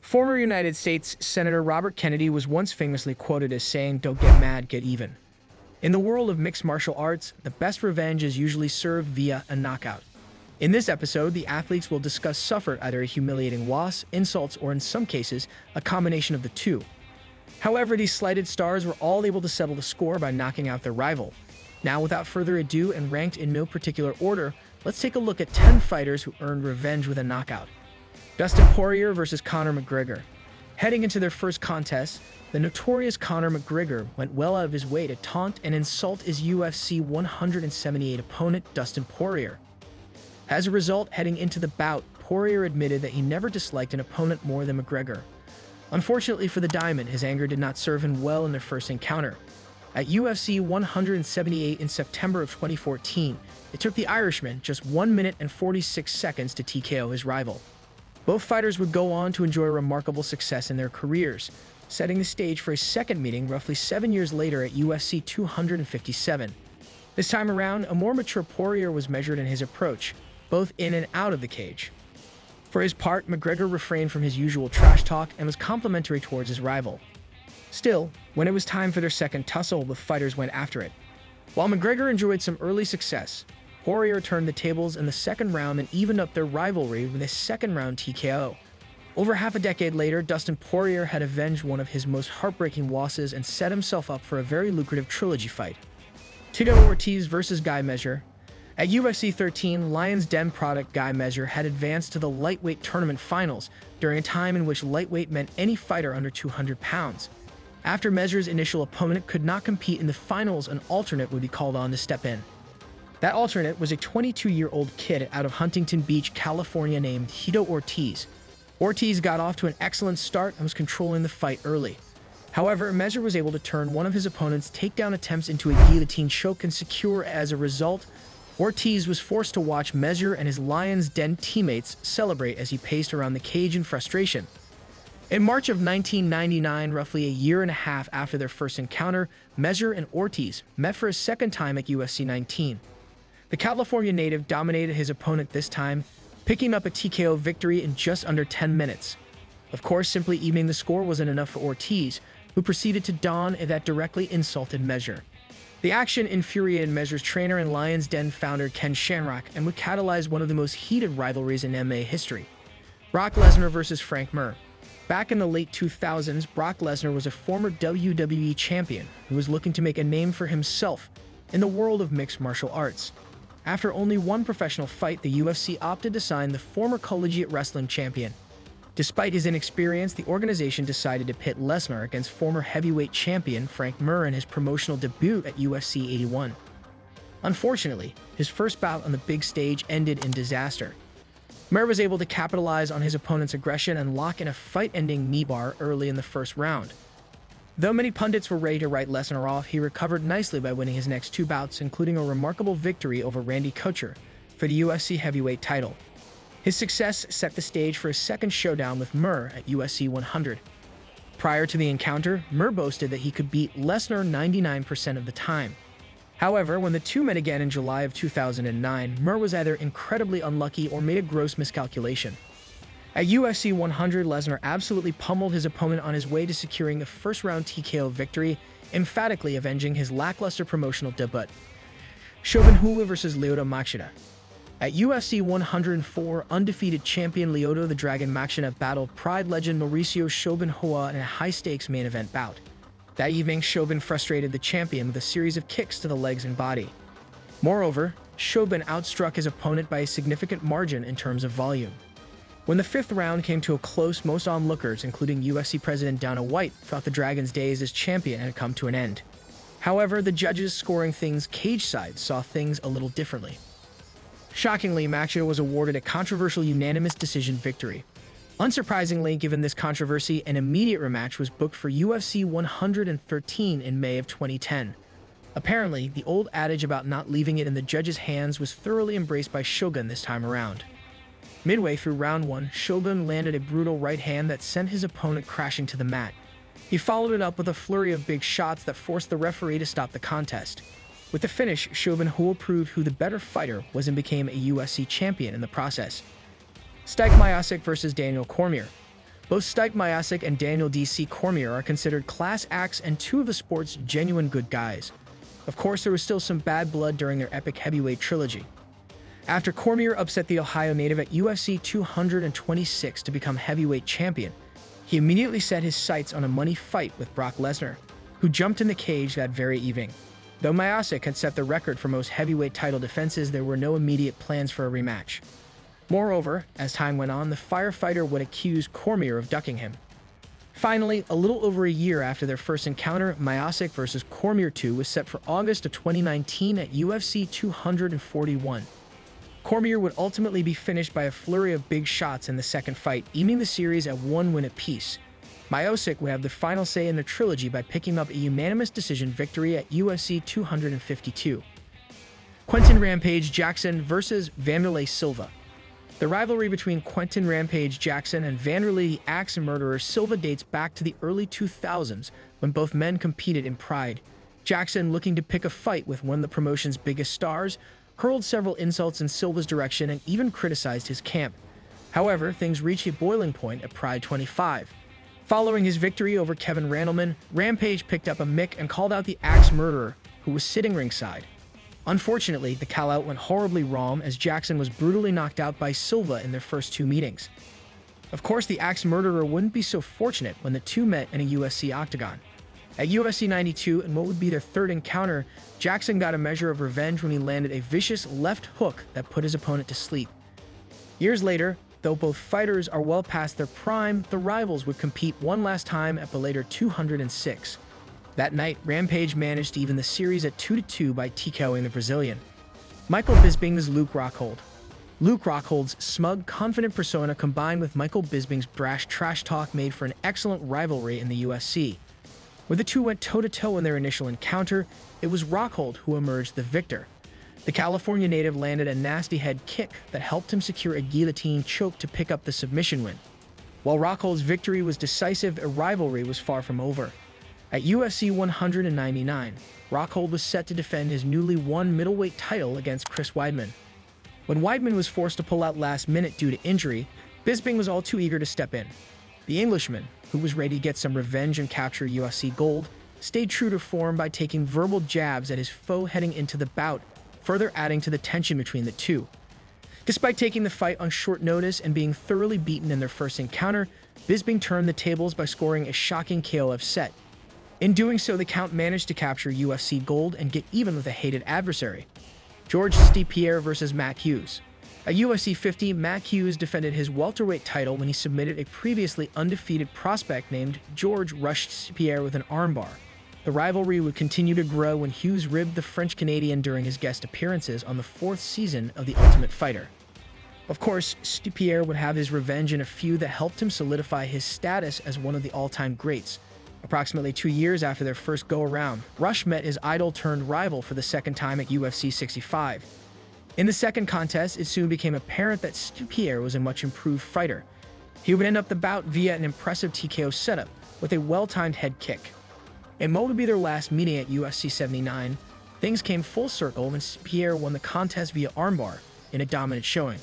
Former United States Senator Robert Kennedy was once famously quoted as saying, "Don't get mad, get even." In the world of mixed martial arts, the best revenge is usually served via a knockout. In this episode, the athletes will discuss suffered either a humiliating loss, insults, or in some cases, a combination of the two. However, these slighted stars were all able to settle the score by knocking out their rival. Now, without further ado and ranked in no particular order, let's take a look at 10 fighters who earned revenge with a knockout. Dustin Poirier versus Conor McGregor. Heading into their first contest, the notorious Conor McGregor went well out of his way to taunt and insult his UFC 178 opponent, Dustin Poirier. As a result, heading into the bout, Poirier admitted that he never disliked an opponent more than McGregor. Unfortunately for the Diamond, his anger did not serve him well in their first encounter. At UFC 178 in September of 2014, it took the Irishman just 1 minute and 46 seconds to TKO his rival. Both fighters would go on to enjoy remarkable success in their careers, setting the stage for a second meeting roughly 7 years later at UFC 257. This time around, a more mature Poirier was measured in his approach, both in and out of the cage. For his part, McGregor refrained from his usual trash talk and was complimentary towards his rival. Still, when it was time for their second tussle, the fighters went after it. While McGregor enjoyed some early success, Poirier turned the tables in the second round and evened up their rivalry with a second-round TKO. Over half a decade later, Dustin Poirier had avenged one of his most heartbreaking losses and set himself up for a very lucrative trilogy fight. Tito Ortiz versus Guy Mezger. At UFC 13, Lions Den product Guy Mezger had advanced to the lightweight tournament finals during a time in which lightweight meant any fighter under 200 pounds. After Mezger's initial opponent could not compete in the finals, an alternate would be called on to step in. That alternate was a 22-year-old kid out of Huntington Beach, California named Tito Ortiz. Ortiz got off to an excellent start and was controlling the fight early. However, Mezger was able to turn one of his opponent's takedown attempts into a guillotine choke and secure. As a result, Ortiz was forced to watch Mezger and his Lions Den teammates celebrate as he paced around the cage in frustration. In March of 1999, roughly a year and a half after their first encounter, Mezger and Ortiz met for a second time at UFC 19. The California native dominated his opponent this time, picking up a TKO victory in just under 10 minutes. Of course, simply evening the score wasn't enough for Ortiz, who proceeded to don that directly insulted Mezger. The action infuriated Mezger's trainer and Lions Den founder Ken Shamrock and would catalyze one of the most heated rivalries in MMA history. Brock Lesnar versus Frank Mir. Back in the late 2000s, Brock Lesnar was a former WWE champion who was looking to make a name for himself in the world of mixed martial arts. After only one professional fight, the UFC opted to sign the former collegiate wrestling champion. Despite his inexperience, the organization decided to pit Lesnar against former heavyweight champion Frank Mir in his promotional debut at UFC 81. Unfortunately, his first bout on the big stage ended in disaster. Mir was able to capitalize on his opponent's aggression and lock in a fight-ending knee bar early in the first round. Though many pundits were ready to write Lesnar off, he recovered nicely by winning his next two bouts, including a remarkable victory over Randy Couture for the UFC heavyweight title. His success set the stage for a second showdown with Mir at UFC 100. Prior to the encounter, Mir boasted that he could beat Lesnar 99% of the time. However, when the two met again in July of 2009, Mir was either incredibly unlucky or made a gross miscalculation. At UFC 100, Lesnar absolutely pummeled his opponent on his way to securing a first-round TKO victory, emphatically avenging his lackluster promotional debut. Shogun Rua versus Lyoto Machida. At UFC 104, undefeated champion Lyoto the Dragon Machida battled Pride legend Mauricio Shogun Rua in a high-stakes main event bout. That evening, Shogun frustrated the champion with a series of kicks to the legs and body. Moreover, Shogun outstruck his opponent by a significant margin in terms of volume. When the fifth round came to a close, most onlookers, including UFC President Dana White, thought the Dragon's days as champion had come to an end. However, the judges scoring things cage-side saw things a little differently. Shockingly, Machida was awarded a controversial unanimous decision victory. Unsurprisingly, given this controversy, an immediate rematch was booked for UFC 113 in May of 2010. Apparently, the old adage about not leaving it in the judges' hands was thoroughly embraced by Shogun this time around. Midway through round one, Shogun landed a brutal right hand that sent his opponent crashing to the mat. He followed it up with a flurry of big shots that forced the referee to stop the contest. With the finish, Shogun Rua proved who the better fighter was and became a UFC champion in the process. Stipe Miocic versus Daniel Cormier. Both Stipe Miocic and Daniel D.C. Cormier are considered class acts and two of the sport's genuine good guys. Of course, there was still some bad blood during their epic heavyweight trilogy. After Cormier upset the Ohio native at UFC 226 to become heavyweight champion, he immediately set his sights on a money fight with Brock Lesnar, who jumped in the cage that very evening. Though Miocic had set the record for most heavyweight title defenses, there were no immediate plans for a rematch. Moreover, as time went on, the firefighter would accuse Cormier of ducking him. Finally, a little over a year after their first encounter, Miocic vs. Cormier 2 was set for August of 2019 at UFC 241. Cormier would ultimately be finished by a flurry of big shots in the second fight, ending the series at one win apiece. Miocic would have the final say in the trilogy by picking up a unanimous decision victory at UFC 252. Quentin Rampage Jackson vs. Wanderlei Silva. The rivalry between Quentin Rampage Jackson and Wanderlei Axe Murderer Silva dates back to the early 2000s when both men competed in Pride. Jackson, looking to pick a fight with one of the promotion's biggest stars, hurled several insults in Silva's direction and even criticized his camp. However, things reached a boiling point at Pride 25. Following his victory over Kevin Randleman, Rampage picked up a mic and called out the Axe Murderer, who was sitting ringside. Unfortunately, the call-out went horribly wrong as Jackson was brutally knocked out by Silva in their first two meetings. Of course, the Axe Murderer wouldn't be so fortunate when the two met in a UFC octagon. At UFC 92, in what would be their third encounter, Jackson got a measure of revenge when he landed a vicious left hook that put his opponent to sleep. Years later, though both fighters are well past their prime, the rivals would compete one last time at Bellator 206. That night, Rampage managed to even the series at 2-2 by TKOing the Brazilian. Michael Bisping's Luke Rockhold. Luke Rockhold's smug, confident persona combined with Michael Bisping's brash trash talk made for an excellent rivalry in the UFC. Where the two went toe-to-toe in their initial encounter, it was Rockhold who emerged the victor. The California native landed a nasty head kick that helped him secure a guillotine choke to pick up the submission win. While Rockhold's victory was decisive, a rivalry was far from over. At UFC 199, Rockhold was set to defend his newly won middleweight title against Chris Weidman. When Weidman was forced to pull out last minute due to injury, Bisping was all too eager to step in. The Englishman, who was ready to get some revenge and capture UFC gold, stayed true to form by taking verbal jabs at his foe heading into the bout, further adding to the tension between the two. Despite taking the fight on short notice and being thoroughly beaten in their first encounter, Bisping turned the tables by scoring a shocking KO set. In doing so, the Count managed to capture UFC gold and get even with a hated adversary. George Stipe vs. Matt Hughes. At UFC 50, Matt Hughes defended his welterweight title when he submitted a previously undefeated prospect named George rushed Stipe with an armbar. The rivalry would continue to grow when Hughes ribbed the French-Canadian during his guest appearances on the fourth season of The Ultimate Fighter. Of course, Stipe would have his revenge in a feud that helped him solidify his status as one of the all-time greats. Approximately 2 years after their first go-around, Rush met his idol-turned-rival for the second time at UFC 65. In the second contest, it soon became apparent that Stipe was a much improved fighter. He would end up the bout via an impressive TKO setup with a well-timed head kick. In what would be their last meeting at UFC 79, things came full circle when Stipe won the contest via armbar in a dominant showing.